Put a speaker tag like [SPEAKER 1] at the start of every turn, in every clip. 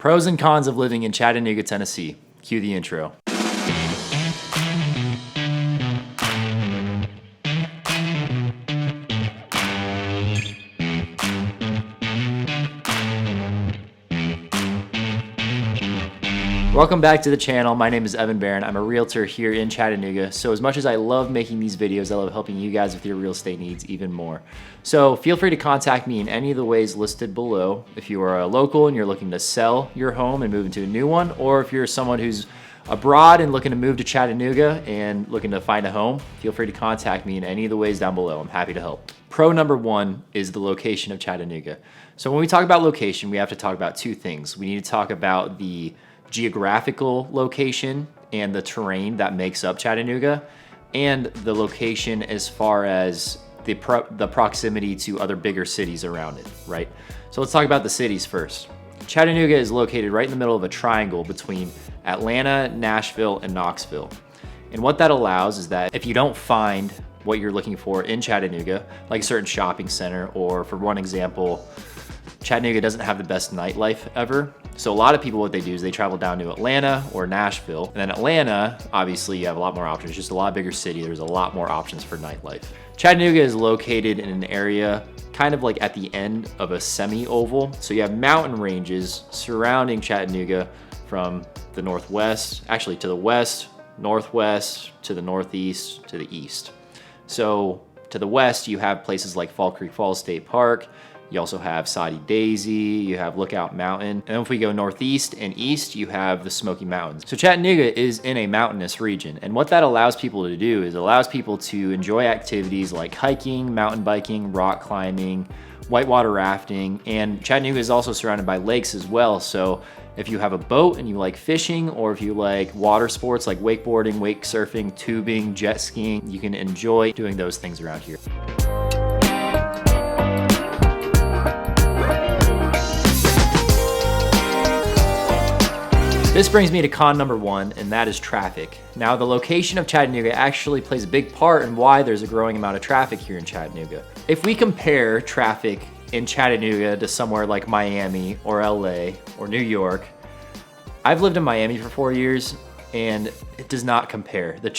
[SPEAKER 1] Pros and cons of living in Chattanooga, Tennessee. Cue the intro. Welcome back to the channel. My name is Barron. I'm a realtor here in Chattanooga. So as much as I love making these videos, I love helping you guys with your real estate needs even more. So feel free to contact me in any of the ways listed below. If you are a local and you're looking to sell your home and move into a new one, or if you're someone who's abroad and looking to move to Chattanooga and looking to find a home, feel free to contact me in any of the ways down below. I'm happy to help. Pro number one is the location of Chattanooga. So when we talk about location, we have to talk about two things. We need to talk about the geographical location and the terrain that makes up Chattanooga, and the location as far as the proximity to other bigger cities around it, right? So let's talk about the cities first. Chattanooga is located right in the middle of a triangle between Atlanta, Nashville, and Knoxville. And what that allows is that if you don't find what you're looking for in Chattanooga, like a certain shopping center, or for one example, Chattanooga doesn't have the best nightlife ever. So a lot of people, what they do is they travel down to Atlanta or Nashville. And then Atlanta, obviously you have a lot more options. It's just a lot bigger city. There's a lot more options for nightlife. Chattanooga is located in an area kind of like at the end of a semi-oval. So you have mountain ranges surrounding Chattanooga from the northwest, actually to the west, northwest, to the northeast, to the east. So to the west, you have places like Fall Creek Falls State Park. You also have Soddy Daisy, you have Lookout Mountain. And then if we go northeast and east, you have the Smoky Mountains. So Chattanooga is in a mountainous region. And what that allows people to do is it allows people to enjoy activities like hiking, mountain biking, rock climbing, whitewater rafting. And Chattanooga is also surrounded by lakes as well. So if you have a boat and you like fishing, or if you like water sports like wakeboarding, wake surfing, tubing, jet skiing, you can enjoy doing those things around here. This brings me to con number one, and that is traffic. Now, the location of Chattanooga actually plays a big part in why there's a growing amount of traffic here in Chattanooga. If we compare traffic in Chattanooga to somewhere like Miami or LA or New York, I've lived in Miami for 4 years, and it does not compare. The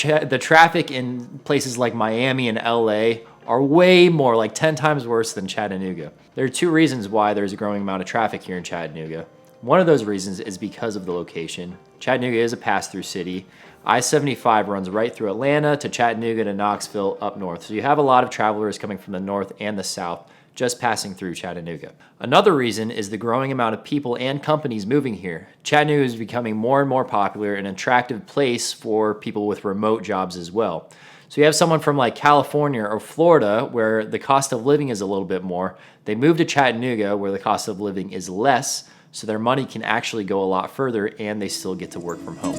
[SPEAKER 1] traffic in places like Miami and LA are way more, like 10 times worse than Chattanooga. There are two reasons why there's a growing amount of traffic here in Chattanooga. One of those reasons is because of the location. Chattanooga is a pass-through city. I-75 runs right through Atlanta to Chattanooga to Knoxville up north. So you have a lot of travelers coming from the north and the south just passing through Chattanooga. Another reason is the growing amount of people and companies moving here. Chattanooga is becoming more and more popular and an attractive place for people with remote jobs as well. So you have someone from like California or Florida where the cost of living is a little bit more. They move to Chattanooga where the cost of living is less, so their money can actually go a lot further and they still get to work from home.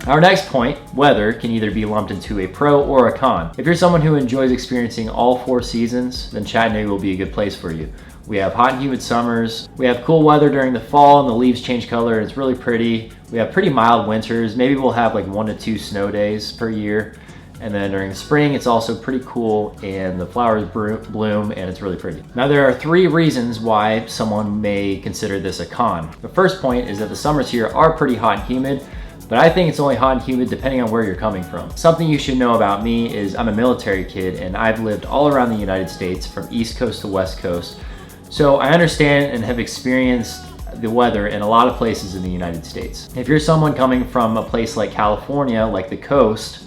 [SPEAKER 1] Our next point, weather, can either be lumped into a pro or a con. If you're someone who enjoys experiencing all 4 seasons, then Chattanooga will be a good place for you. We have hot and humid summers. We have cool weather during the fall and the leaves change color and it's really pretty. We have pretty mild winters. Maybe we'll have like 1 to 2 snow days per year. And then during the spring, it's also pretty cool and the flowers bloom and it's really pretty. Now there are 3 reasons why someone may consider this a con. The first point is that the summers here are pretty hot and humid, but I think it's only hot and humid depending on where you're coming from. Something you should know about me is I'm a military kid and I've lived all around the United States from East Coast to West Coast. So I understand and have experienced the weather in a lot of places in the United States. If you're someone coming from a place like California, like the coast,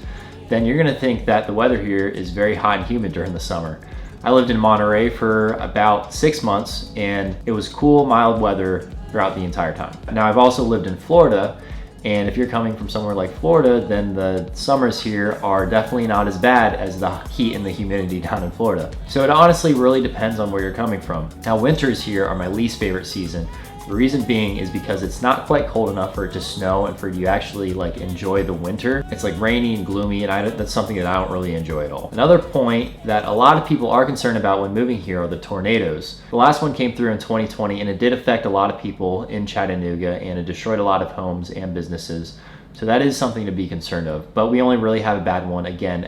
[SPEAKER 1] then you're gonna think that the weather here is very hot and humid during the summer. I lived in Monterey for about 6 months and it was cool, mild weather throughout the entire time. Now I've also lived in Florida, and if you're coming from somewhere like Florida, then the summers here are definitely not as bad as the heat and the humidity down in Florida. So it honestly really depends on where you're coming from. Now winters here are my least favorite season. The reason being is because it's not quite cold enough for it to snow and for you to actually like enjoy the winter. It's like rainy and gloomy, and that's something that I don't really enjoy at all. Another point that a lot of people are concerned about when moving here are the tornadoes. The last one came through in 2020 and it did affect a lot of people in Chattanooga and it destroyed a lot of homes and businesses. So that is something to be concerned of, but we only really have a bad one again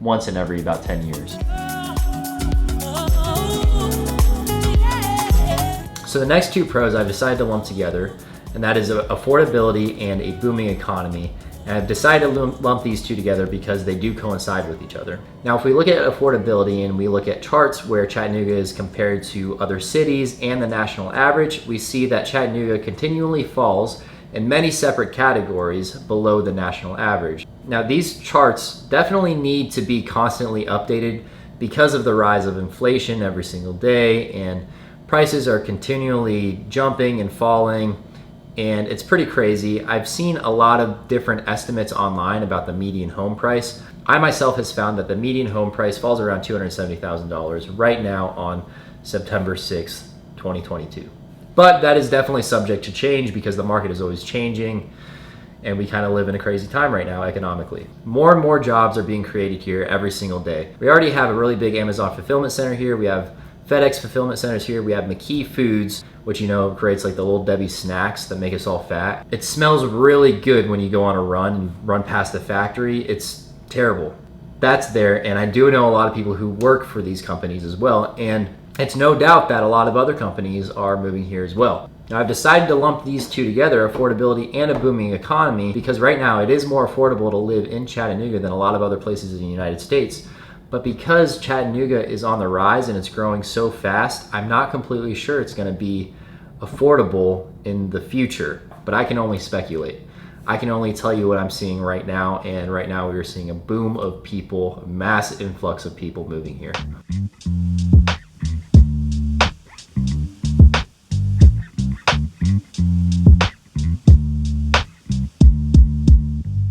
[SPEAKER 1] once in every about 10 years. So the next two pros I've decided to lump together, and that is affordability and a booming economy. And I've decided to lump these two together because they do coincide with each other. Now, if we look at affordability and we look at charts where Chattanooga is compared to other cities and the national average, we see that Chattanooga continually falls in many separate categories below the national average. Now, these charts definitely need to be constantly updated because of the rise of inflation every single day, and prices are continually jumping and falling, and it's pretty crazy. I've seen a lot of different estimates online about the median home price. I myself has found that the median home price falls around $270,000 right now on September 6th, 2022. But that is definitely subject to change because the market is always changing, and we kind of live in a crazy time right now economically. More and more jobs are being created here every single day. We already have a really big Amazon fulfillment center here. We have FedEx fulfillment centers here. We have McKee Foods, which, you know, creates like the Little Debbie snacks that make us all fat. It smells really good when you go on a run and run past the factory. It's terrible. That's there, and I do know a lot of people who work for these companies as well, and it's no doubt that a lot of other companies are moving here as well. Now, I've decided to lump these two together, affordability and a booming economy, because right now it is more affordable to live in Chattanooga than a lot of other places in the United States. But because Chattanooga is on the rise and it's growing so fast, I'm not completely sure it's going to be affordable in the future, but I can only speculate. I can only tell you what I'm seeing right now, and right now we are seeing a boom of people, a mass influx of people moving here.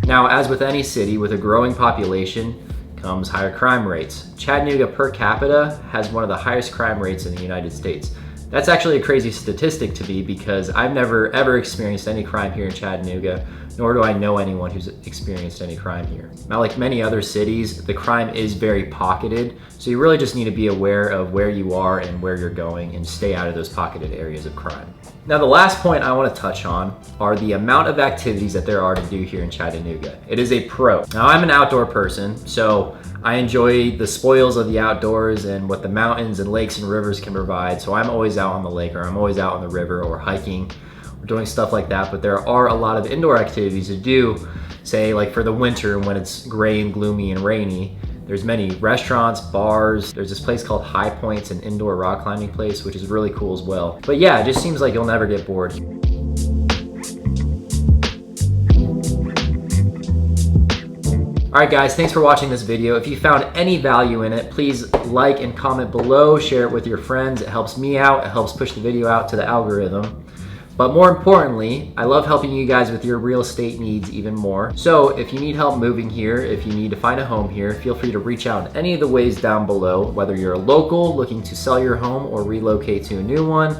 [SPEAKER 1] Now, as with any city with a growing population comes higher crime rates. Chattanooga per capita has one of the highest crime rates in the United States. That's actually a crazy statistic to me because I've never ever experienced any crime here in Chattanooga, nor do I know anyone who's experienced any crime here. Now, like many other cities, the crime is very pocketed, so you really just need to be aware of where you are and where you're going and stay out of those pocketed areas of crime. Now, the last point I want to touch on are the amount of activities that there are to do here in Chattanooga. It is a pro. Now, I'm an outdoor person, so I enjoy the spoils of the outdoors and what the mountains and lakes and rivers can provide. So I'm always out on the lake, or I'm always out on the river, or hiking, or doing stuff like that. But there are a lot of indoor activities to do, say like for the winter when it's gray and gloomy and rainy. There's many restaurants, bars. There's this place called High Points, an indoor rock climbing place, which is really cool as well. But yeah, it just seems like you'll never get bored. All right, guys, thanks for watching this video. If you found any value in it, please like and comment below, share it with your friends. It helps me out, it helps push the video out to the algorithm. But more importantly, I love helping you guys with your real estate needs even more. So if you need help moving here, if you need to find a home here, feel free to reach out in any of the ways down below, whether you're a local looking to sell your home or relocate to a new one,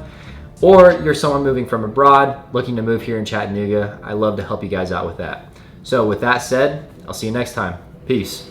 [SPEAKER 1] or you're someone moving from abroad looking to move here in Chattanooga. I love to help you guys out with that. So with that said, I'll see you next time. Peace.